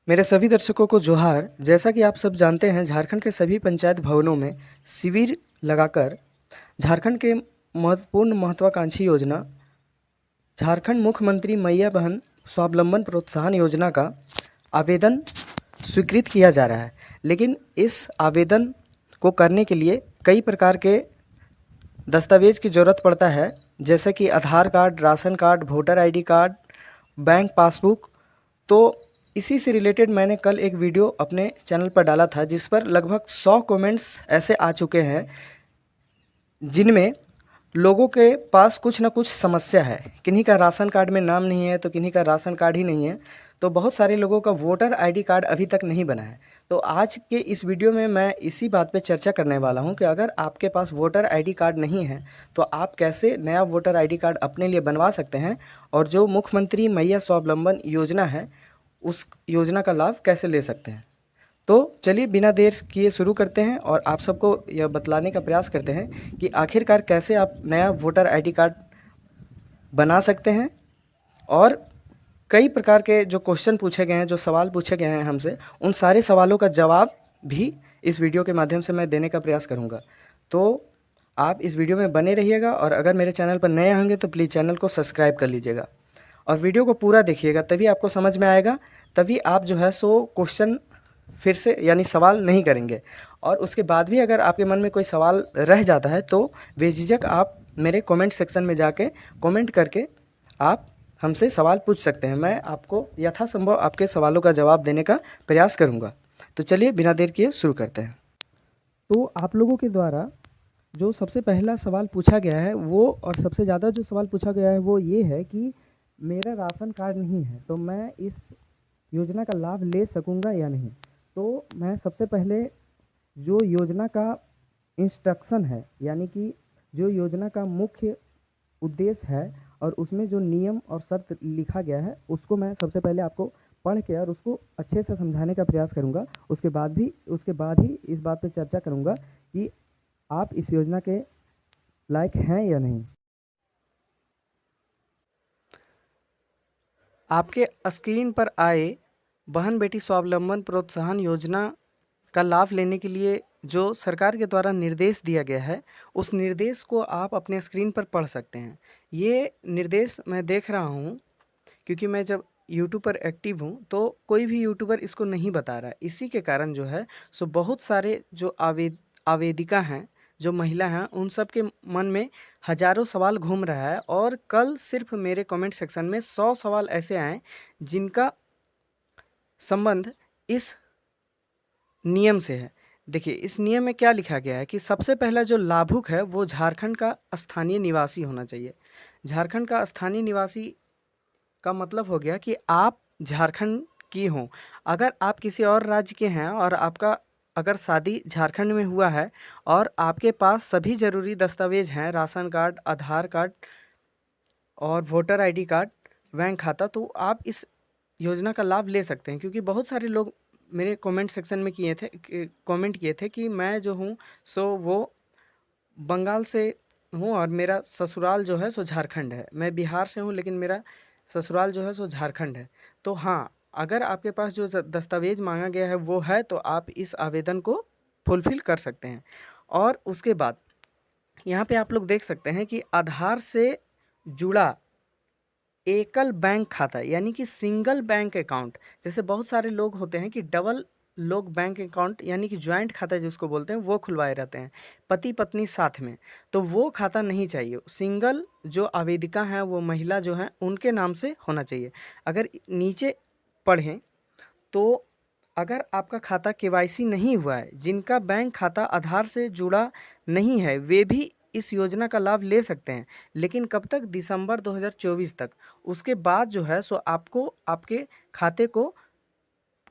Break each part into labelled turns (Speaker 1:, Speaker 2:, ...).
Speaker 1: मेरे सभी दर्शकों को जोहार। जैसा कि आप सब जानते हैं, झारखंड के सभी पंचायत भवनों में शिविर लगाकर झारखंड के महत्वपूर्ण महत्वाकांक्षी योजना झारखंड मुख्यमंत्री मैया बहन स्वावलंबन प्रोत्साहन योजना का आवेदन स्वीकृत किया जा रहा है। लेकिन इस आवेदन को करने के लिए कई प्रकार के दस्तावेज की ज़रूरत पड़ता है, जैसे कि Aadhaar card, ration card, voter ID card, bank passbook. तो इसी से रिलेटेड मैंने कल एक वीडियो अपने चैनल पर डाला था, जिस पर लगभग 100 कमेंट्स ऐसे आ चुके हैं जिनमें लोगों के पास कुछ ना कुछ समस्या है। किन्हीं का राशन कार्ड में नाम नहीं है, तो किन्हीं का राशन कार्ड ही नहीं है, तो बहुत सारे लोगों का वोटर आईडी कार्ड अभी तक नहीं बना है। तो आज के इस वीडियो में मैं इसी बात पे चर्चा करने वाला हूं कि अगर आपके पास वोटर आईडी कार्ड नहीं है तो आप कैसे नया वोटर आईडी कार्ड अपने लिए बनवा सकते हैं, और जो मुख्यमंत्री मैया स्वावलंबन योजना है उस योजना का लाभ कैसे ले सकते हैं। तो चलिए बिना देर किए शुरू करते हैं और आप सबको यह बतलाने का प्रयास करते हैं कि आखिरकार कैसे आप नया वोटर आईडी कार्ड बना सकते हैं। और कई प्रकार के जो क्वेश्चन पूछे गए हैं, जो सवाल पूछे गए हैं हमसे, उन सारे सवालों का जवाब भी इस वीडियो के माध्यम से मैं देने का प्रयास करूंगा। तो आप इस वीडियो में बने रहिएगा, और अगर मेरे चैनल पर नए होंगे तो प्लीज़ चैनल को सब्सक्राइब कर लीजिएगा और वीडियो को पूरा देखिएगा, तभी आपको समझ में आएगा, तभी आप जो है सो क्वेश्चन फिर से यानी सवाल नहीं करेंगे। और उसके बाद भी अगर आपके मन में कोई सवाल रह जाता है तो बेझिझक आप मेरे कमेंट सेक्शन में जाके कमेंट करके आप हमसे सवाल पूछ सकते हैं। मैं आपको यथासंभव आपके सवालों का जवाब देने का प्रयास करूंगा। तो चलिए बिना देर किए शुरू करते हैं। तो आप लोगों के द्वारा जो सबसे पहला सवाल पूछा गया है वो, और सबसे ज़्यादा जो सवाल पूछा गया है वो ये है कि मेरा राशन कार्ड नहीं है तो मैं इस योजना का लाभ ले सकूंगा या नहीं। तो मैं सबसे पहले जो योजना का इंस्ट्रक्शन है, यानी कि जो योजना का मुख्य उद्देश्य है और उसमें जो नियम और शर्त लिखा गया है, उसको मैं सबसे पहले आपको पढ़ के और उसको अच्छे से समझाने का प्रयास करूंगा। उसके बाद ही इस बात पे चर्चा करूंगा कि आप इस योजना के लायक हैं या नहीं। आपके स्क्रीन पर आए बहन बेटी स्वावलंबन प्रोत्साहन योजना का लाभ लेने के लिए जो सरकार के द्वारा निर्देश दिया गया है, उस निर्देश को आप अपने स्क्रीन पर पढ़ सकते हैं। ये निर्देश मैं देख रहा हूँ क्योंकि मैं जब यूट्यूब पर एक्टिव हूँ तो कोई भी यूट्यूबर इसको नहीं बता रहा है। इसी के कारण जो है सो बहुत सारे जो आवेदिका हैं, जो महिला हैं, उन सब के मन में हज़ारों सवाल घूम रहा है। और कल सिर्फ मेरे कमेंट सेक्शन में 100 सवाल ऐसे आए जिनका संबंध इस नियम से है। देखिए इस नियम में क्या लिखा गया है कि सबसे पहला जो लाभुक है वो झारखंड का स्थानीय निवासी होना चाहिए। झारखंड का स्थानीय निवासी का मतलब हो गया कि आप झारखंड की हों। अगर आप किसी और राज्य के हैं और आपका अगर शादी झारखंड में हुआ है और आपके पास सभी ज़रूरी दस्तावेज हैं, राशन कार्ड, आधार कार्ड और वोटर आईडी कार्ड, बैंक खाता, तो आप इस योजना का लाभ ले सकते हैं। क्योंकि बहुत सारे लोग मेरे कमेंट सेक्शन में कमेंट किए थे कि मैं जो हूँ सो वो बंगाल से हूँ और मेरा ससुराल जो है सो झारखंड है। मैं बिहार से हूँ लेकिन मेरा ससुराल जो है सो झारखंड है। तो हाँ, अगर आपके पास जो दस्तावेज मांगा गया है वो है तो आप इस आवेदन को फुलफिल कर सकते हैं। और उसके बाद यहाँ पे आप लोग देख सकते हैं कि आधार से जुड़ा एकल बैंक खाता यानी कि सिंगल बैंक अकाउंट, जैसे बहुत सारे लोग होते हैं कि डबल लोग बैंक अकाउंट यानी कि ज्वाइंट खाता जिसको बोलते हैं वो खुलवाए रहते हैं, पति पत्नी साथ में, तो वो खाता नहीं चाहिए। सिंगल जो आवेदिका हैं, वो महिला जो हैं, उनके नाम से होना चाहिए। अगर नीचे पढ़ें तो अगर आपका खाता केवाईसी नहीं हुआ है, जिनका बैंक खाता आधार से जुड़ा नहीं है, वे भी इस योजना का लाभ ले सकते हैं। लेकिन कब तक? दिसंबर 2024 तक। उसके बाद जो है सो आपको आपके खाते को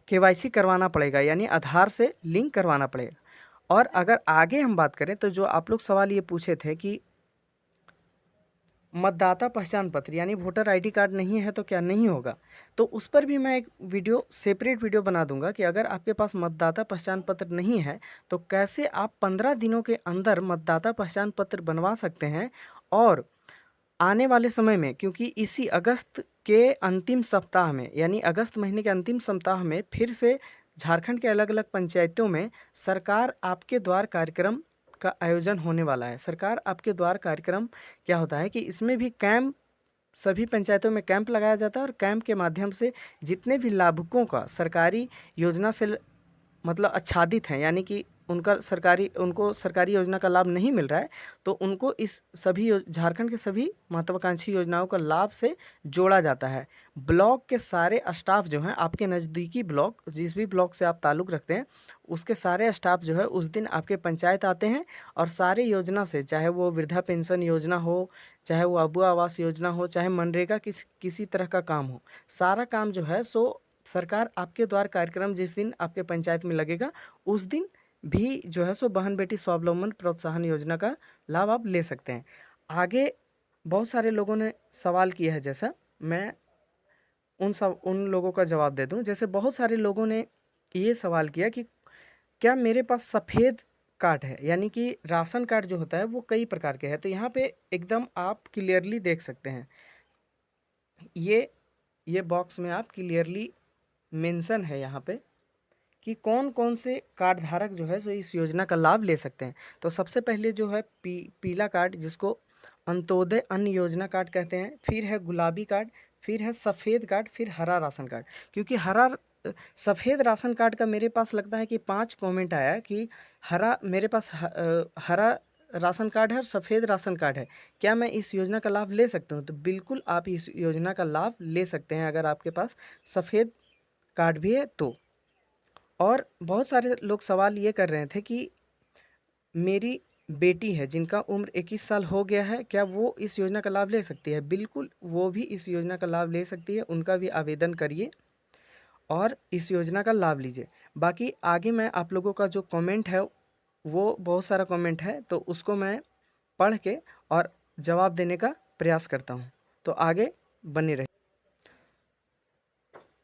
Speaker 1: केवाईसी करवाना पड़ेगा, यानी आधार से लिंक करवाना पड़ेगा। और अगर आगे हम बात करें तो जो आप लोग सवाल ये पूछे थे कि मतदाता पहचान पत्र यानी वोटर आईडी कार्ड नहीं है तो क्या नहीं होगा, तो उस पर भी मैं एक सेपरेट वीडियो बना दूंगा कि अगर आपके पास मतदाता पहचान पत्र नहीं है तो कैसे आप 15 दिनों के अंदर मतदाता पहचान पत्र बनवा सकते हैं। और आने वाले समय में, क्योंकि इसी अगस्त के अंतिम सप्ताह में यानी अगस्त महीने के अंतिम सप्ताह में फिर से झारखंड के अलग अलग पंचायतों में सरकार आपके द्वार कार्यक्रम का आयोजन होने वाला है। सरकार आपके द्वार कार्यक्रम क्या होता है कि इसमें भी कैंप, सभी पंचायतों में कैंप लगाया जाता है और कैंप के माध्यम से जितने भी लाभुकों का सरकारी योजना से मतलब आच्छादित हैं, यानी कि उनको सरकारी योजना का लाभ नहीं मिल रहा है, तो उनको इस सभी झारखंड के सभी महत्वाकांक्षी योजनाओं का लाभ से जोड़ा जाता है। ब्लॉक के सारे स्टाफ जो हैं, आपके नज़दीकी ब्लॉक, जिस भी ब्लॉक से आप ताल्लुक़ रखते हैं, उसके सारे स्टाफ जो है उस दिन आपके पंचायत आते हैं और सारे योजना से, चाहे वो वृद्धा पेंशन योजना हो, चाहे वो अबू आवास योजना हो, चाहे मनरेगा किसी तरह का काम हो, सारा काम जो है सो सरकार आपके द्वार कार्यक्रम जिस दिन आपके पंचायत में लगेगा उस दिन भी जो है सो बहन बेटी स्वावलंबन प्रोत्साहन योजना का लाभ आप ले सकते हैं। आगे बहुत सारे लोगों ने सवाल किया है, जैसा मैं उन लोगों का जवाब दे दूं। जैसे बहुत सारे लोगों ने ये सवाल किया कि क्या मेरे पास सफ़ेद कार्ड है, यानी कि राशन कार्ड जो होता है वो कई प्रकार के हैं। तो यहाँ पे एकदम आप क्लियरली देख सकते हैं, ये बॉक्स में आप क्लियरली मेंशन है यहाँ पे कि कौन कौन से कार्ड धारक जो है सो इस योजना का लाभ ले सकते हैं। तो सबसे पहले जो है पीला कार्ड, जिसको अंत्योदय अन्न योजना कार्ड कहते हैं, फिर है गुलाबी कार्ड, फिर है सफ़ेद कार्ड, फिर हरा राशन कार्ड। क्योंकि सफ़ेद राशन कार्ड का मेरे पास लगता है कि 5 कमेंट आया कि मेरे पास हरा राशन कार्ड है और सफ़ेद राशन कार्ड है, क्या मैं इस योजना का लाभ ले सकता हूँ? तो बिल्कुल आप इस योजना का लाभ ले सकते हैं अगर आपके पास सफ़ेद कार्ड भी है तो। और बहुत सारे लोग सवाल ये कर रहे थे कि मेरी बेटी है जिनका उम्र 21 साल हो गया है, क्या वो इस योजना का लाभ ले सकती है? बिल्कुल, वो भी इस योजना का लाभ ले सकती है। उनका भी आवेदन करिए और इस योजना का लाभ लीजिए। बाकी आगे मैं आप लोगों का जो कमेंट है, वो बहुत सारा कमेंट है, तो उसको मैं पढ़ के और जवाब देने का प्रयास करता हूँ। तो आगे बने रहिए।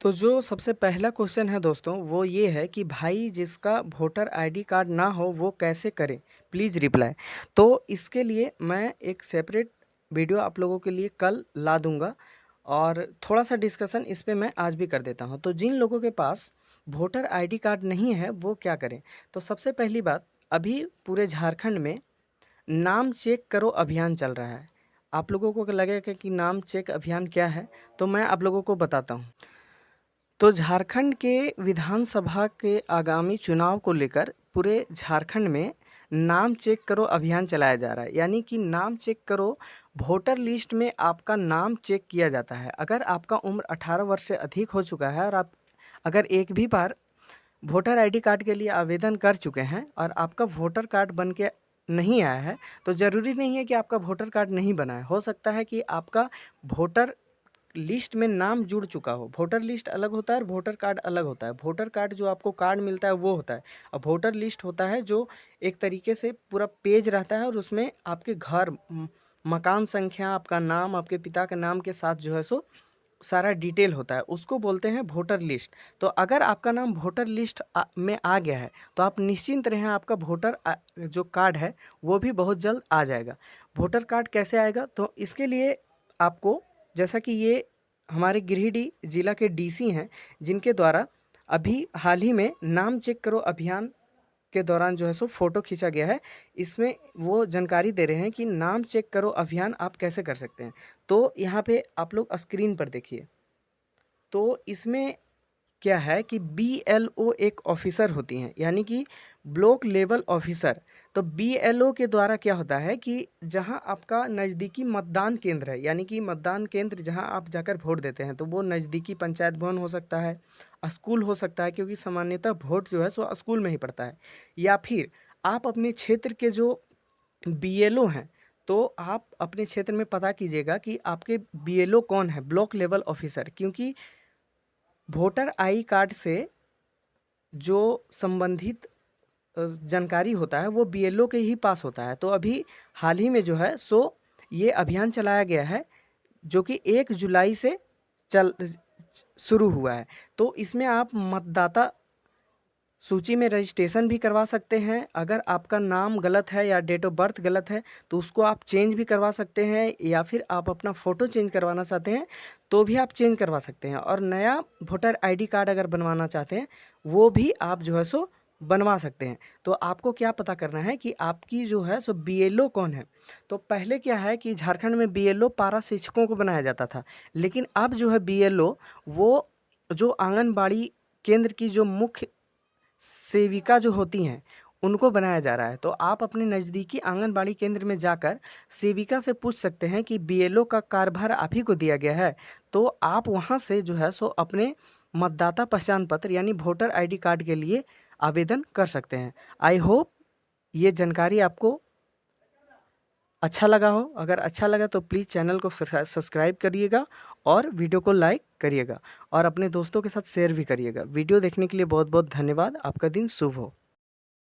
Speaker 1: तो जो सबसे पहला क्वेश्चन है दोस्तों, वो ये है कि भाई जिसका वोटर आईडी कार्ड ना हो वो कैसे करे, प्लीज़ रिप्लाई। तो इसके लिए मैं एक सेपरेट वीडियो आप लोगों के लिए कल ला दूंगा और थोड़ा सा डिस्कशन इस पे मैं आज भी कर देता हूँ। तो जिन लोगों के पास वोटर आईडी कार्ड नहीं है वो क्या करें? तो सबसे पहली बात, अभी पूरे झारखंड में नाम चेक करो अभियान चल रहा है। आप लोगों को लगेगा कि नाम चेक अभियान क्या है, तो मैं आप लोगों को बताता हूँ। तो झारखंड के विधानसभा के आगामी चुनाव को लेकर पूरे झारखंड में नाम चेक करो अभियान चलाया जा रहा है। यानी कि नाम चेक करो, वोटर लिस्ट में आपका नाम चेक किया जाता है। अगर आपका उम्र 18 वर्ष से अधिक हो चुका है और आप अगर एक भी बार वोटर आईडी कार्ड के लिए आवेदन कर चुके हैं और आपका वोटर कार्ड बन के नहीं आया है, तो ज़रूरी नहीं है कि आपका वोटर कार्ड नहीं बना है। हो सकता है कि आपका वोटर लिस्ट में नाम जुड़ चुका हो। वोटर लिस्ट अलग होता है और वोटर कार्ड अलग होता है। वोटर कार्ड जो आपको कार्ड मिलता है वो होता है, और वोटर लिस्ट होता है जो एक तरीके से पूरा पेज रहता है और उसमें आपके घर, मकान संख्या, आपका नाम, आपके पिता के नाम के साथ जो है सो सारा डिटेल होता है, उसको बोलते हैं वोटर लिस्ट। तो अगर आपका नाम वोटर लिस्ट में आ गया है तो आप निश्चिंत रहें, आपका वोटर जो कार्ड है वो भी बहुत जल्द आ जाएगा। वोटर कार्ड कैसे आएगा? तो इसके लिए आपको, जैसा कि ये हमारे गिरिडीह जिला के डीसी हैं जिनके द्वारा अभी हाल ही में नाम चेक करो अभियान के दौरान जो है सो फ़ोटो खींचा गया है, इसमें वो जानकारी दे रहे हैं कि नाम चेक करो अभियान आप कैसे कर सकते हैं। तो यहाँ पे आप लोग स्क्रीन पर देखिए। तो इसमें क्या है कि BLO एक ऑफिसर होती हैं, यानी कि ब्लॉक लेवल ऑफिसर। तो BLO के द्वारा क्या होता है कि जहां आपका नज़दीकी मतदान केंद्र है, यानी कि मतदान केंद्र जहां आप जाकर वोट देते हैं, तो वो नज़दीकी पंचायत भवन हो सकता है, स्कूल हो सकता है, क्योंकि सामान्यतः वोट जो है सो स्कूल में ही पड़ता है, या फिर आप अपने क्षेत्र के जो BLO हैं, तो आप अपने क्षेत्र में पता कीजिएगा कि आपके BLO कौन है, ब्लॉक लेवल ऑफिसर। क्योंकि वोटर आई कार्ड से जो संबंधित जानकारी होता है वो BLO के ही पास होता है। तो अभी हाल ही में जो है सो ये अभियान चलाया गया है जो कि 1 जुलाई से शुरू हुआ है। तो इसमें आप मतदाता सूची में रजिस्ट्रेशन भी करवा सकते हैं। अगर आपका नाम गलत है या डेट ऑफ बर्थ गलत है तो उसको आप चेंज भी करवा सकते हैं, या फिर आप अपना फ़ोटो चेंज करवाना चाहते हैं तो भी आप चेंज करवा सकते हैं। और नया वोटर आईडी कार्ड अगर बनवाना चाहते हैं वो भी आप जो है सो बनवा सकते हैं। तो आपको क्या पता करना है कि आपकी जो है सो बीएलओ कौन है। तो पहले क्या है कि झारखंड में बीएलओ पारा शिक्षकों को बनाया जाता था, लेकिन अब जो है बीएलओ वो जो आंगनबाड़ी केंद्र की जो मुख्य सेविका जो होती हैं उनको बनाया जा रहा है। तो आप अपने नज़दीकी आंगनबाड़ी केंद्र में जाकर सेविका से पूछ सकते हैं कि बीएलओ का कार्यभार आप ही को दिया गया है, तो आप वहाँ से जो है सो अपने मतदाता पहचान पत्र यानी वोटर आईडी कार्ड के लिए आवेदन कर सकते हैं। आई होप ये जानकारी आपको अच्छा लगा हो। अगर अच्छा लगा तो प्लीज़ चैनल को सब्सक्राइब करिएगा और वीडियो को लाइक करिएगा और अपने दोस्तों के साथ शेयर भी करिएगा। वीडियो देखने के लिए बहुत बहुत धन्यवाद। आपका दिन शुभ हो।